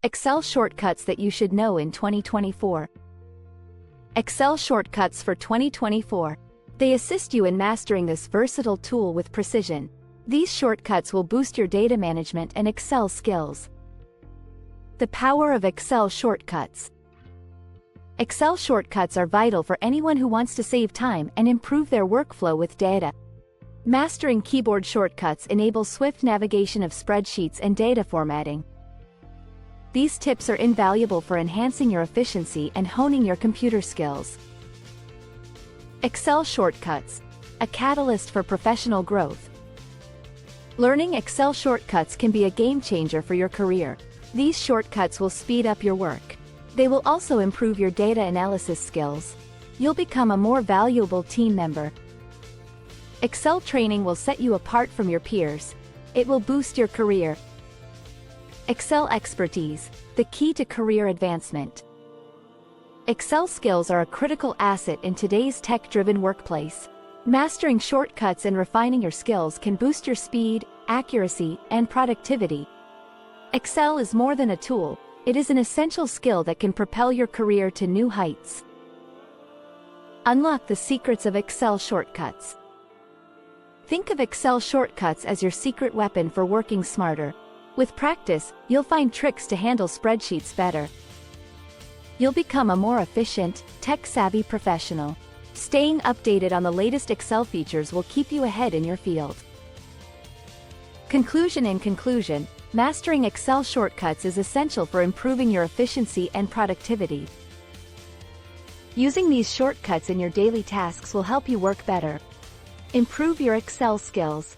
Excel shortcuts that you should know in 2024. Excel shortcuts for 2024. They assist you in mastering this versatile tool with precision. These shortcuts will boost your data management and Excel skills. The power of Excel shortcuts. Excel shortcuts are vital for anyone who wants to save time and improve their workflow with data. Mastering keyboard shortcuts enables swift navigation of spreadsheets and data formatting. These tips are invaluable for enhancing your efficiency and honing your computer skills. Excel shortcuts, a catalyst for professional growth. Learning Excel shortcuts can be a game changer for your career. These shortcuts will speed up your work. They will also improve your data analysis skills. You'll become a more valuable team member. Excel training will set you apart from your peers. It will boost your career. Excel expertise, the key to career advancement. Excel skills are a critical asset in today's tech-driven workplace. Mastering shortcuts and refining your skills can boost your speed, accuracy, and productivity. Excel is more than a tool, it is an essential skill that can propel your career to new heights. Unlock the secrets of Excel shortcuts. Think of Excel shortcuts as your secret weapon for working smarter. With practice, you'll find tricks to handle spreadsheets better. You'll become a more efficient, tech-savvy professional. Staying updated on the latest Excel features will keep you ahead in your field. Conclusion. In conclusion, mastering Excel shortcuts is essential for improving your efficiency and productivity. Using these shortcuts in your daily tasks will help you work better. Improve your Excel skills.